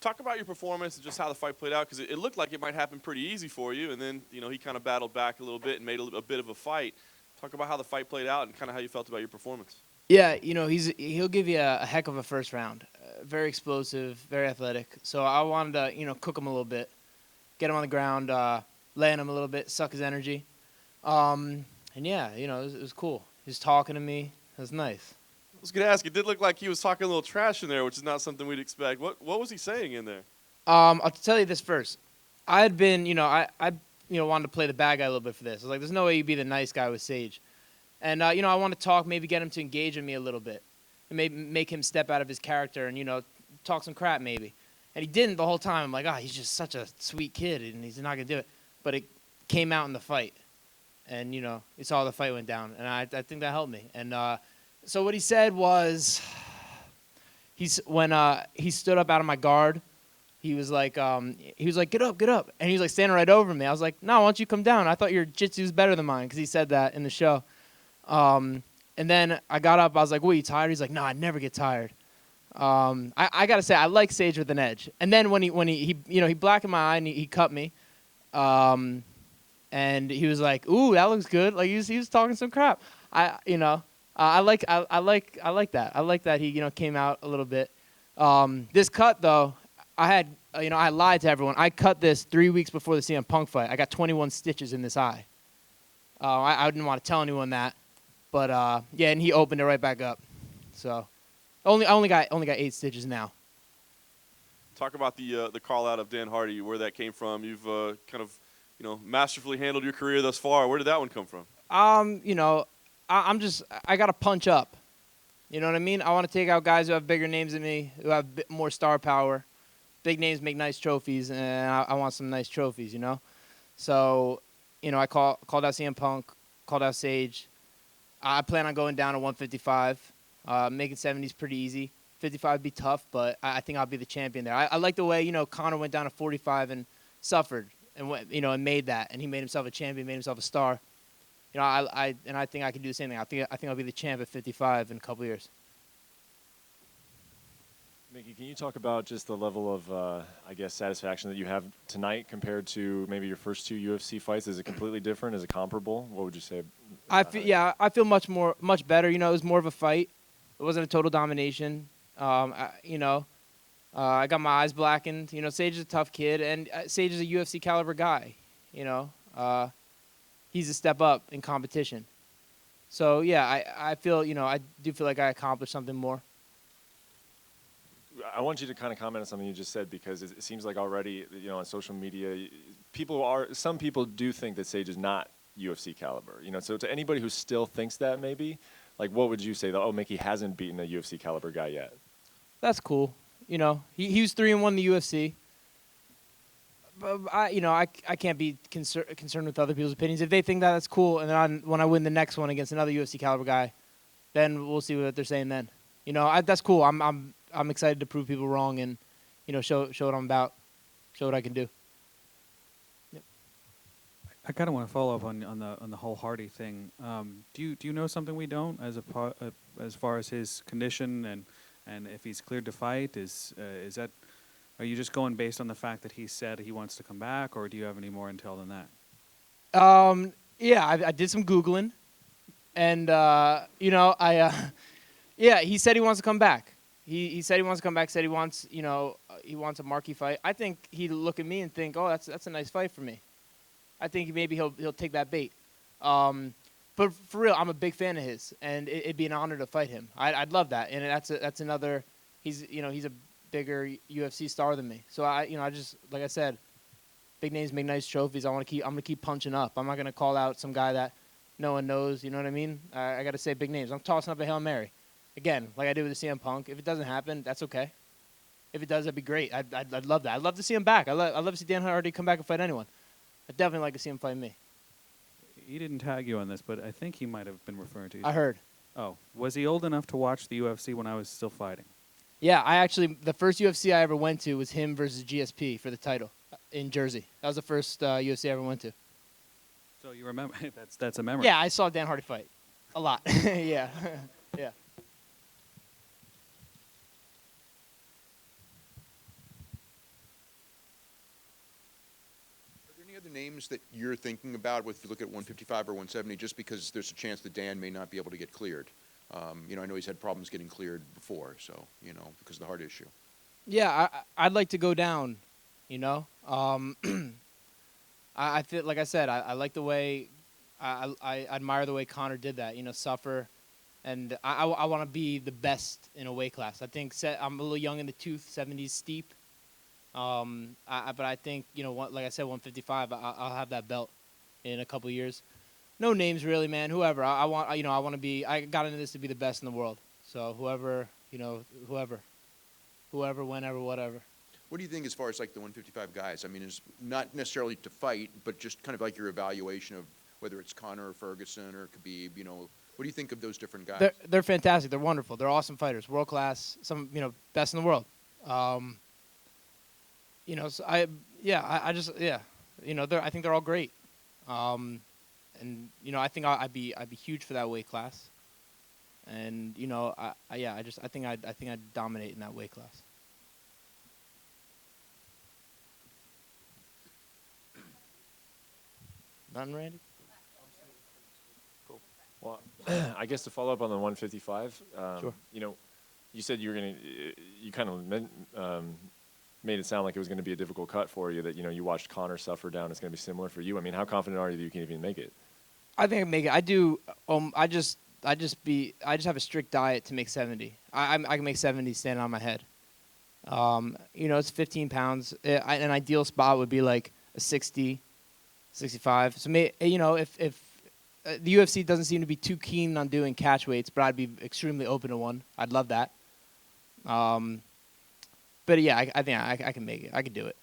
Talk about your performance and just how the fight played out, because it looked like it might happen pretty easy for you, and then he kind of battled back a little bit and made a bit of a fight. Talk about how the fight played out and kind of how you felt about your performance. Yeah, he'll give you a heck of a first round. Very explosive, very athletic. So I wanted to cook him a little bit, get him on the ground, lay on him a little bit, suck his energy. And yeah, it was cool. He was talking to me. It was nice. I was going to ask, it did look like he was talking a little trash in there, which is not something we'd expect. What was he saying in there? I'll tell you this first. I had been, I wanted to play the bad guy a little bit for this. I was like, there's no way you'd be the nice guy with Sage. And, I want to talk, maybe get him to engage with me a little bit. And maybe make him step out of his character and, talk some crap maybe. And he didn't the whole time. I'm like, he's just such a sweet kid, and he's not going to do it. But it came out in the fight. And, you saw how the fight went down. And I think that helped me. And so what he said was, when he stood up out of my guard, he was like, get up. And he was like standing right over me. I was like, no, why don't you come down? I thought your jiu-jitsu's better than mine, because he said that in the show. And then I got up. I was like, "What, are you tired?" He's like, "No, I never get tired." I gotta say, I like Sage with an edge. And then when he blacked my eye and he cut me, and he was like, "Ooh, that looks good." Like he was talking some crap. I like that. I like that he came out a little bit. This cut though, I lied to everyone. I cut this 3 weeks before the CM Punk fight. I got 21 stitches in this eye. I didn't want to tell anyone that. But yeah, and he opened it right back up. So I only got 8 stitches now. Talk about the call out of Dan Hardy, where that came from. You've kind of masterfully handled your career thus far. Where did that one come from? I got to punch up. You know what I mean? I want to take out guys who have bigger names than me, who have a bit more star power. Big names make nice trophies, and I want some nice trophies. So I called out CM Punk, called out Sage. I plan on going down to 155. Making 70s pretty easy. 55 would be tough, but I think I'll be the champion there. I like the way, Conor went down to 45 and suffered and went, and made that. And he made himself a champion, made himself a star. I think I can do the same thing. I think I'll be the champ at 55 in a couple years. Mickey, can you talk about just the level of, satisfaction that you have tonight compared to maybe your first 2 UFC fights? Is it completely different? Is it comparable? What would you say? I feel much better. It was more of a fight. It wasn't a total domination. I got my eyes blackened. Sage is a tough kid, and Sage is a UFC caliber guy. He's a step up in competition. So yeah, I feel I do feel like I accomplished something more. I want you to kind of comment on something you just said, because it seems like already, on social media, some people do think that Sage is not UFC caliber. So to anybody who still thinks that, maybe, like, what would you say? Mickey hasn't beaten a UFC caliber guy yet. That's cool. He was 3-1 in the UFC. But I can't be concerned with other people's opinions. If they think that's cool, and then when I win the next one against another UFC caliber guy, then we'll see what they're saying then. That's cool. I'm excited to prove people wrong and, show what I'm about, show what I can do. Yep. I kind of want to follow up on the whole Hardy thing. Do you know something we don't as far as his condition and if he's cleared to fight? Is that, are you just going based on the fact that he said he wants to come back, or do you have any more intel than that? Yeah, I did some Googling, and yeah, he said he wants to come back. He said he wants to come back. Said he wants a marquee fight. I think he'd look at me and think, oh, that's a nice fight for me. I think maybe he'll take that bait. But for real, I'm a big fan of his, and it'd be an honor to fight him. I'd love that, and that's another. He's a bigger UFC star than me. So I just, like I said, big names make nice trophies. I'm gonna keep punching up. I'm not gonna call out some guy that no one knows. You know what I mean? I gotta say big names. I'm tossing up a Hail Mary. Again, like I did with the CM Punk. If it doesn't happen, that's okay. If it does, that'd be great. I'd love that. I'd love to see him back. I'd love to see Dan Hardy come back and fight anyone. I'd definitely like to see him fight me. He didn't tag you on this, but I think he might have been referring to you. I heard. Oh, was he old enough to watch the UFC when I was still fighting? Yeah, the first UFC I ever went to was him versus GSP for the title in Jersey. That was the first UFC I ever went to. So you remember? That's a memory. Yeah, I saw Dan Hardy fight a lot. Yeah, yeah. names that you're thinking about if you look at 155 or 170, just because there's a chance that Dan may not be able to get cleared? I know he's had problems getting cleared before, so, because of the heart issue. Yeah, I'd like to go down, I feel, like I said, I like the way, I admire the way Connor did that, suffer. And I want to be the best in a weight class. I think I'm a little young in the tooth, 70s steep. But I think, like I said, 155, I'll have that belt in a couple years. No names really, man. Whoever. I want to be, I got into this to be the best in the world. So whoever, whenever, whatever. What do you think as far as like the 155 guys? I mean, it's not necessarily to fight, but just kind of like your evaluation of whether it's Connor or Ferguson or Khabib, what do you think of those different guys? They're fantastic. They're wonderful. They're awesome fighters, world class. Some best in the world. So I think they're all great. I think I'd be huge for that weight class. And I think I'd dominate in that weight class. Nothing, Randy? Well, I guess to follow up on the 155, Sure. You said you kind of made it sound like it was going to be a difficult cut for you, that, you watched Connor suffer down. It's going to be similar for you. I mean, how confident are you that you can even make it? I think I can make it. I do. I just have a strict diet to make 70. I can make 70 standing on my head. It's 15 pounds. An ideal spot would be like a 60, 65. So, if the UFC doesn't seem to be too keen on doing catch weights, but I'd be extremely open to one. I'd love that. But yeah, I think I can make it. I could do it.